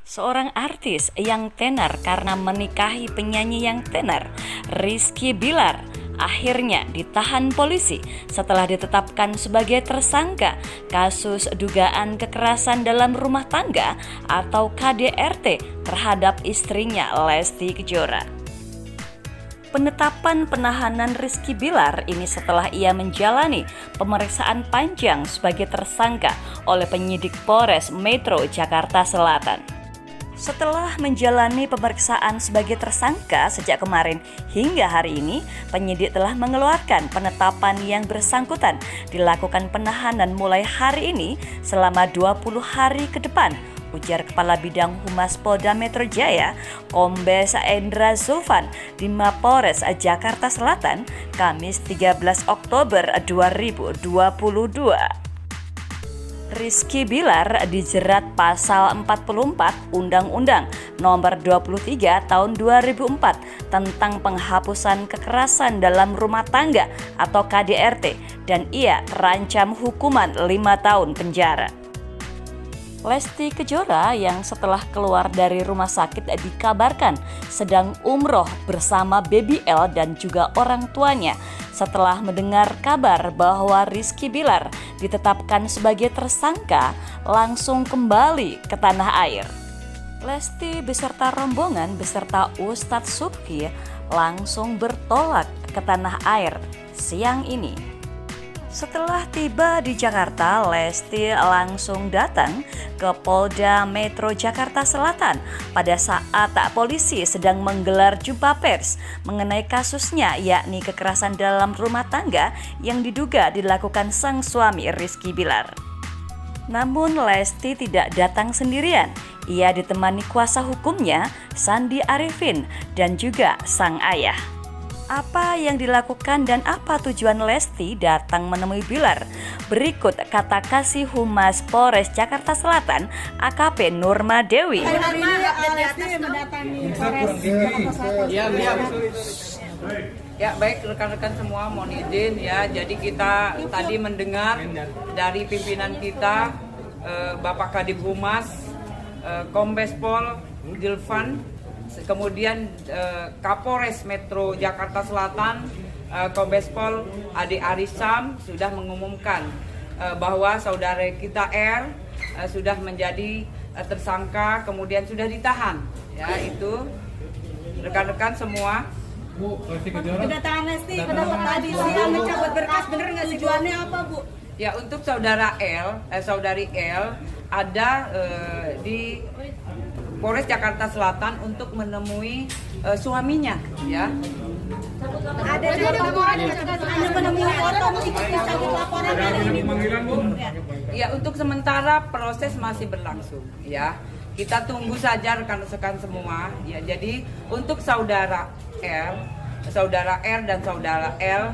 Seorang artis yang tenar karena menikahi penyanyi yang tenar, Rizky Bilar, akhirnya ditahan polisi setelah ditetapkan sebagai tersangka kasus dugaan kekerasan dalam rumah tangga atau KDRT terhadap istrinya Lesti Kejora. Penetapan penahanan Rizky Bilar ini setelah ia menjalani pemeriksaan panjang sebagai tersangka oleh penyidik Polres Metro Jakarta Selatan. Setelah menjalani pemeriksaan sebagai tersangka sejak kemarin hingga hari ini, penyidik telah mengeluarkan penetapan yang bersangkutan dilakukan penahanan mulai hari ini selama 20 hari ke depan, ujar Kepala Bidang Humas Polda Metro Jaya, Kombes Endra Zulfan di Mapolres Jakarta Selatan, Kamis 13 Oktober 2022. Rizky Bilar dijerat pasal 44 Undang-Undang Nomor 23 Tahun 2004 tentang penghapusan kekerasan dalam rumah tangga atau KDRT dan ia terancam hukuman 5 tahun penjara. Lesti Kejora yang setelah keluar dari rumah sakit dikabarkan sedang umroh bersama Baby L dan juga orang tuanya setelah mendengar kabar bahwa Rizky Bilar ditetapkan sebagai tersangka langsung kembali ke tanah air. Lesti beserta rombongan beserta Ustadz Subki langsung bertolak ke tanah air siang ini. Setelah tiba di Jakarta, Lesti langsung datang ke Polda Metro Jakarta Selatan pada saat polisi sedang menggelar jumpa pers mengenai kasusnya, yakni kekerasan dalam rumah tangga yang diduga dilakukan sang suami Rizky Bilar. Namun Lesti tidak datang sendirian, ia ditemani kuasa hukumnya Sandi Arifin dan juga sang ayah. Apa yang dilakukan dan apa tujuan Lesti datang menemui Bilar? Berikut kata Kasih Humas Polres Jakarta Selatan AKP Nurma Dewi. Hari ini Lesti mendatangi Polres Jakarta Selatan. Ya, baik rekan-rekan semua, mohon izin ya. Jadi kita tadi mendengar dari pimpinan kita Bapak Kadif Humas, Kombes Pol Dilvan, kemudian Kapolres Metro Jakarta Selatan, Kombes Pol Ade Arisam sudah mengumumkan bahwa saudara kita R sudah menjadi tersangka, kemudian sudah ditahan. Ya, itu rekan-rekan semua. Bu, kedatangan Lesti kenapa tadi siang mencabut berkas, bener nggak tujuannya apa, Bu? Ya, untuk saudari L ada di Polres Jakarta Selatan untuk menemui suaminya, ya. Ada laporan menemui orang ikut mencabut laporan hari ini. Ya, untuk sementara proses masih berlangsung, ya. Kita tunggu saja rekan-rekan semua, ya. Jadi untuk saudara R dan saudara L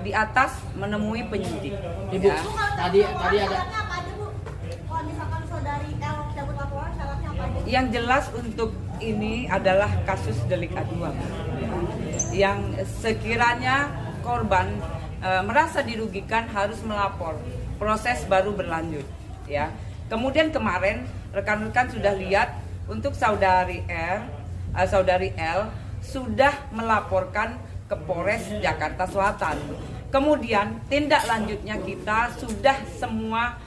di atas menemui penyidik. Ibu, Ya. tadi ada Yang jelas untuk ini adalah kasus delik aduan, yang sekiranya korban merasa dirugikan harus melapor, proses baru berlanjut, ya. Kemudian kemarin rekan-rekan sudah lihat untuk saudari L sudah melaporkan ke Polres Jakarta Selatan. Kemudian tindak lanjutnya kita sudah semua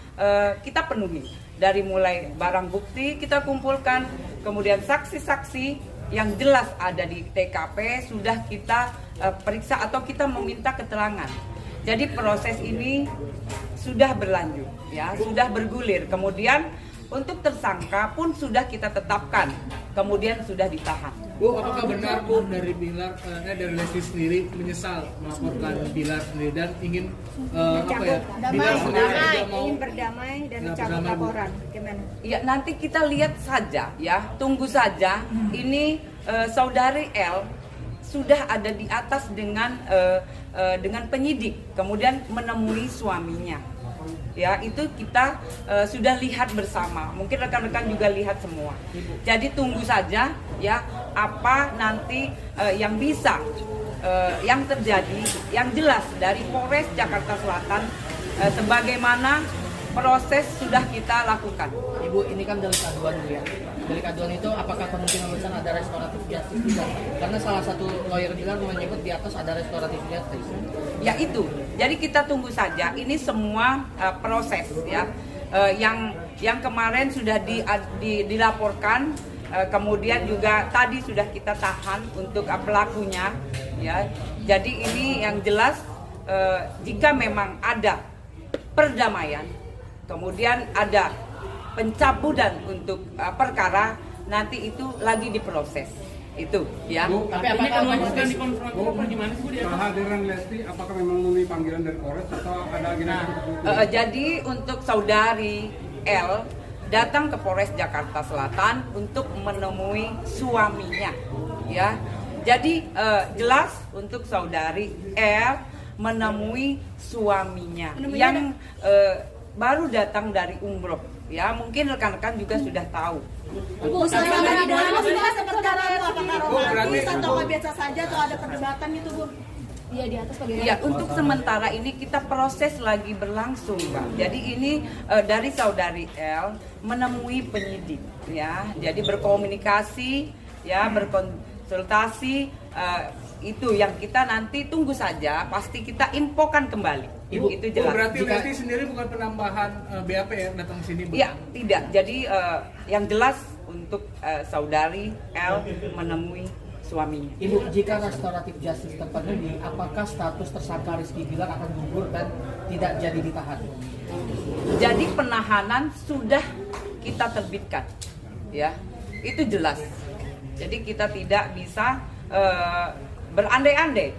kita penuhi. Dari mulai barang bukti kita kumpulkan, kemudian saksi-saksi yang jelas ada di TKP sudah kita periksa atau kita meminta keterangan. Jadi proses ini sudah berlanjut, ya, sudah bergulir. Kemudian untuk tersangka pun sudah kita tetapkan, kemudian sudah ditahan. Bu, apakah benar Bu dari Bilar, dari Lesti sendiri menyesal melaporkan Bilar sendiri dan ingin Bilar sendiri juga mau ingin berdamai dan mencabut laporan? Gimana? Ya, nanti kita lihat saja, ya, tunggu saja. Ini saudari L sudah ada di atas dengan penyidik, kemudian menemui suaminya. Ya, itu kita sudah lihat bersama. Mungkin rekan-rekan juga lihat semua. Jadi tunggu saja, ya, apa nanti yang bisa yang terjadi, yang jelas dari Polres Jakarta Selatan sebagaimana proses sudah kita lakukan. Ibu, ini kan delik aduan Bu ya. Delik aduan itu apakah kemungkinan besar ada restoratif justice juga? Karena salah satu lawyer Bilar menyebut di atas ada restoratif justice. Ya itu. Jadi kita tunggu saja. Ini semua proses ya. Yang kemarin sudah dilaporkan, kemudian juga tadi sudah kita tahan untuk pelakunya ya. Jadi ini yang jelas jika memang ada perdamaian, kemudian ada pencabutan untuk perkara, nanti itu lagi diproses. Itu ya. Tapi apakah kehadiran Lesti apakah memang memenuhi panggilan dari Polres atau ada agenda tertentu? Jadi untuk saudari L datang ke Polres Jakarta Selatan untuk menemui suaminya ya. Jadi jelas untuk saudari L menemui suaminya yang baru datang dari umroh ya. Mungkin rekan-rekan juga sudah tahu. Bu, selama di dalam sudah seperti apa? Apakah romantis berarti, atau biasa saja atau ada perdebatan gitu Bu? Iya, di atas bagaimana? Ya, untuk sementara ini kita proses lagi berlangsung, Pak. Jadi ini dari saudari L menemui penyidik ya. Jadi berkomunikasi ya, berkonsultasi, itu yang kita nanti tunggu saja, pasti kita infokan kembali. Ibu, itu jelas. Berarti Lesti sendiri bukan penambahan BAP ya datang sini Bu? Iya, tidak. Jadi yang jelas untuk saudari L menemui suaminya. Ibu, jika restoratif justice terpenuhi, apakah status tersangka Rizky Bilar akan gugur dan tidak jadi ditahan? Jadi penahanan sudah kita terbitkan, ya, itu jelas. Jadi kita tidak bisa berandai-andai.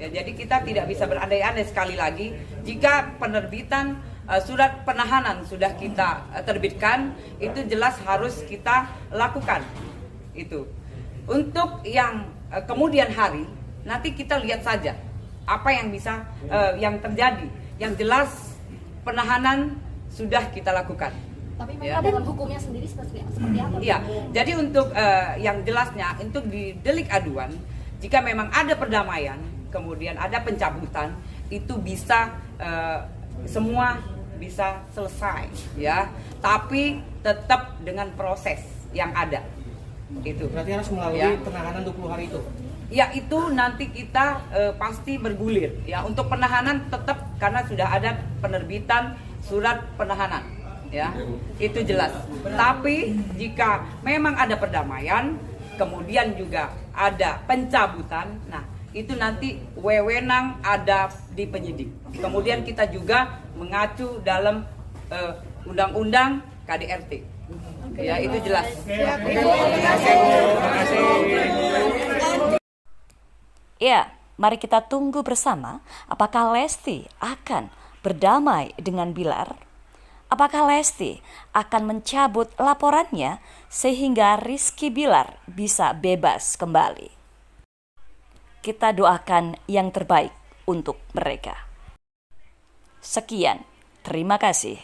Ya, jadi kita tidak bisa berandai-andai sekali lagi. Jika penerbitan surat penahanan sudah kita terbitkan, itu jelas harus kita lakukan. Itu. Untuk yang kemudian hari, nanti kita lihat saja apa yang bisa yang terjadi. Yang jelas penahanan sudah kita lakukan. Tapi memang dalam hukumnya sendiri seperti apa? Iya, jadi untuk yang jelasnya, untuk di delik aduan, jika memang ada perdamaian, kemudian ada pencabutan, itu bisa semua bisa selesai, ya. Tapi tetap dengan proses yang ada. Itu. Berarti harus melalui Ya. penahanan 20 hari itu? Ya, itu nanti kita pasti bergulir. Ya, untuk penahanan tetap karena sudah ada penerbitan surat penahanan. Ya, itu jelas. Tapi jika memang ada perdamaian, kemudian juga ada pencabutan, nah itu nanti wewenang ada di penyidik. Kemudian kita juga mengacu dalam undang-undang KDRT. Ya, itu jelas. Ya, mari kita tunggu bersama apakah Lesti akan berdamai dengan Bilar. Apakah Lesti akan mencabut laporannya sehingga Rizky Bilar bisa bebas kembali? Kita doakan yang terbaik untuk mereka. Sekian, terima kasih.